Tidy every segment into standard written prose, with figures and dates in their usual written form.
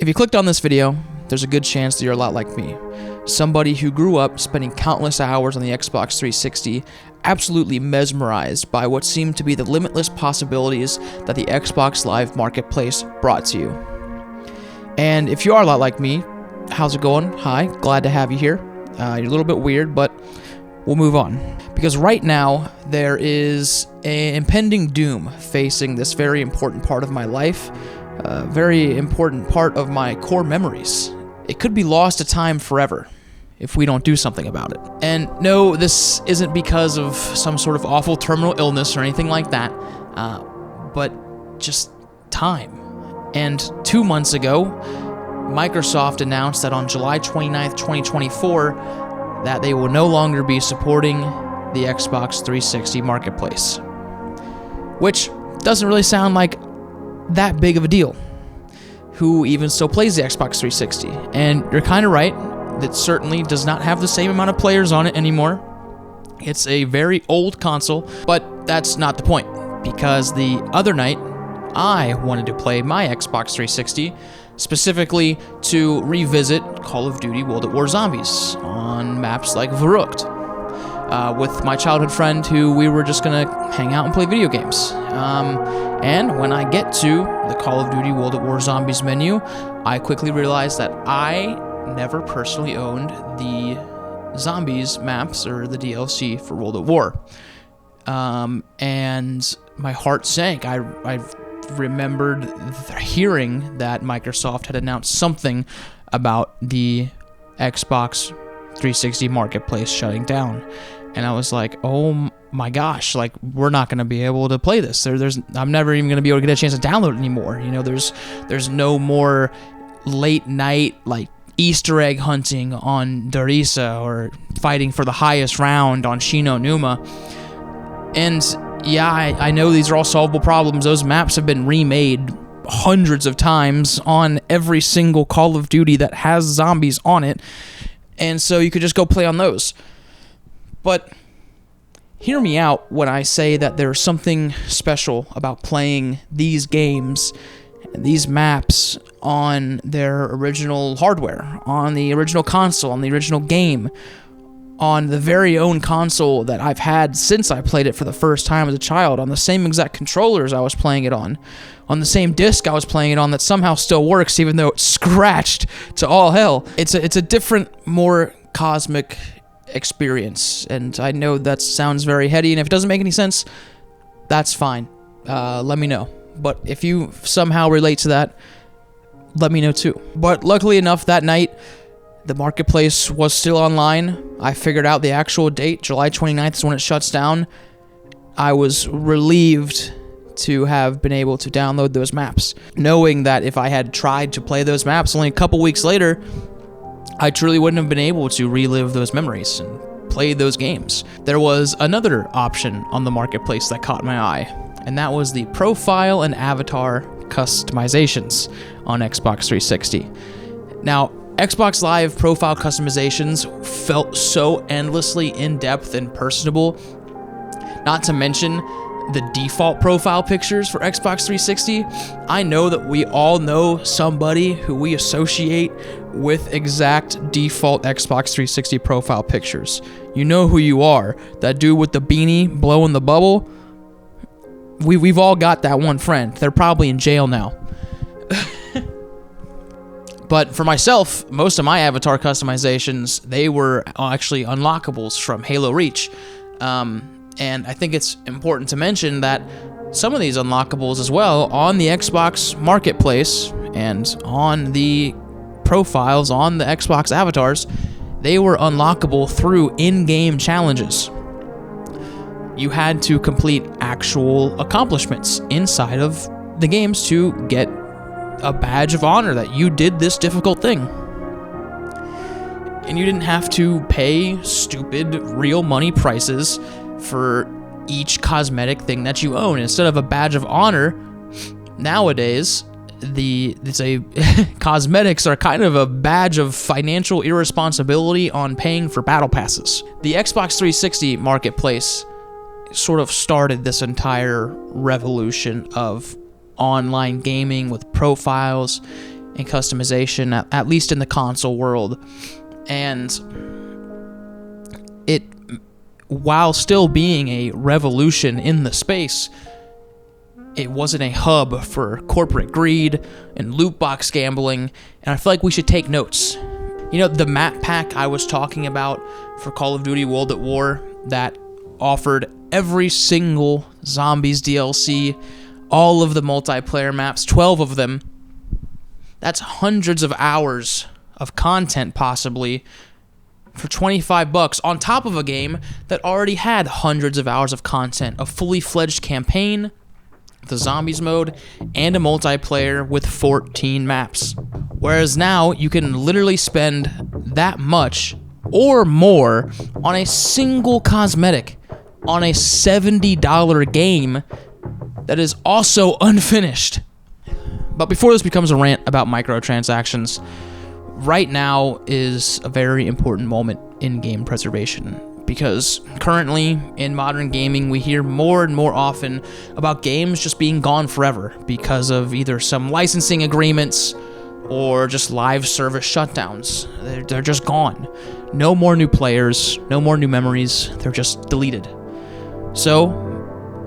If you clicked on this video, there's a good chance that you're a lot like me. Somebody who grew up spending countless hours on the Xbox 360, absolutely mesmerized by what seemed to be the limitless possibilities that the Xbox Live Marketplace brought to you. And if you are a lot like me, how's it going? Hi, glad to have you here. You're a little bit weird, but we'll move on. Because right now, there is an impending doom facing this very important part of my life, a very important part of my core memories. It could be lost to time forever if we don't do something about it. And no, this isn't because of some sort of awful terminal illness or anything like that, but just time. And 2 months ago, Microsoft announced that on July 29th, 2024, that they will no longer be supporting the Xbox 360 Marketplace. Which doesn't really sound like that big of a deal. Who even still plays the Xbox 360? And you're kind of right. That certainly does not have the same amount of players on it anymore. It's a very old console, but that's not the point, because the other night, I wanted to play my Xbox 360, specifically to revisit Call of Duty World at War Zombies on maps like Verrückt, with my childhood friend who we were just gonna hang out and play video games. And when I get to the Call of Duty World at War Zombies menu, I quickly realized that I never personally owned the Zombies maps or the DLC for World at War. And my heart sank. I remembered hearing that Microsoft had announced something about the Xbox 360 Marketplace shutting down. And I was like, oh my gosh, like, we're not going to be able to play this. I'm never even going to be able to get a chance to download it anymore. You know, there's no more late night, like, Easter egg hunting on Darisa or fighting for the highest round on Shino Numa. And yeah, I know these are all solvable problems. Those maps have been remade hundreds of times on every single Call of Duty that has zombies on it. And so you could just go play on those. But hear me out when I say that there's something special about playing these games, these maps, on their original hardware, on the original console, on the original game, on the very own console that I've had since I played it for the first time as a child, on the same exact controllers I was playing it on the same disc I was playing it on that somehow still works even though it's scratched to all hell. It's a different, more cosmic experience, and I know that sounds very heady, and if it doesn't make any sense, that's fine. Let me know. But if you somehow relate to that, let me know too. But luckily enough, that night, the marketplace was still online. I figured out the actual date. July 29th is when it shuts down. I was relieved to have been able to download those maps, knowing that if I had tried to play those maps only a couple weeks later, I truly wouldn't have been able to relive those memories and play those games. There was another option on the marketplace that caught my eye, and that was the profile and avatar customizations on Xbox 360. Now, Xbox Live profile customizations felt so endlessly in-depth and personable, not to mention the default profile pictures for Xbox 360. I know that we all know somebody who we associate with exact default Xbox 360 profile pictures. You know who you are. That dude with the beanie blowing the bubble. We've all got that one friend. They're probably in jail now. But for myself, most of my avatar customizations, they were actually unlockables from Halo Reach. And I think it's important to mention that some of these unlockables as well on the Xbox Marketplace and on the profiles on the Xbox avatars, they were unlockable through in-game challenges. You had to complete actual accomplishments inside of the games to get a badge of honor that you did this difficult thing. And you didn't have to pay stupid real money prices for each cosmetic thing that you own. Instead of a badge of honor, nowadays cosmetics are kind of a badge of financial irresponsibility on paying for battle passes. The Xbox 360 marketplace sort of started this entire revolution of online gaming with profiles and customization, at least in the console world. And it, while still being a revolution in the space, it wasn't a hub for corporate greed and loot box gambling, and I feel like we should take notes. You know, the map pack I was talking about for Call of Duty World at War that offered every single Zombies DLC, all of the multiplayer maps, 12 of them. That's hundreds of hours of content possibly for $25 on top of a game that already had hundreds of hours of content, a fully fledged campaign, the Zombies mode, and a multiplayer with 14 maps. Whereas now you can literally spend that much or more on a single cosmetic on a $70 game that is also unfinished. But before this becomes a rant about microtransactions, right now is a very important moment in game preservation, because currently in modern gaming we hear more and more often about games just being gone forever because of either some licensing agreements or just live service shutdowns. They're just gone. No more new players, no more new memories, they're just deleted. So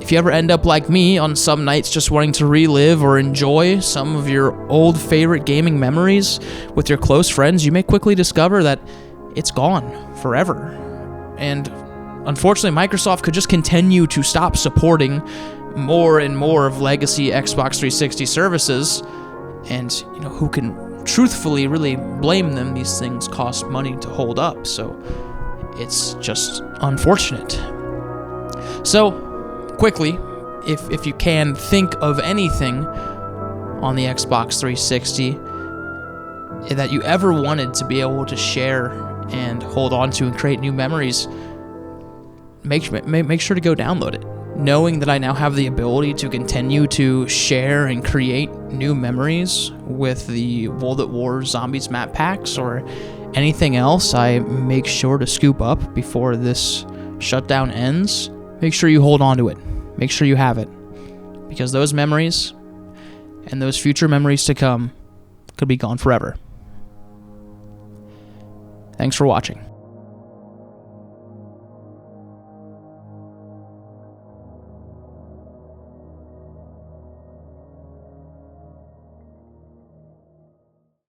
if you ever end up like me on some nights just wanting to relive or enjoy some of your old favorite gaming memories with your close friends, you may quickly discover that it's gone forever. And unfortunately, Microsoft could just continue to stop supporting more and more of legacy Xbox 360 services, and you know, who can truthfully really blame them? These things cost money to hold up, so it's just unfortunate. So quickly, if you can think of anything on the Xbox 360 that you ever wanted to be able to share and hold on to and create new memories, make sure to go download it. Knowing that I now have the ability to continue to share and create new memories with the World at War Zombies map packs or anything else I make sure to scoop up before this shutdown ends, make sure you hold on to it. Make sure you have it, because those memories and those future memories to come could be gone forever. Thanks for watching.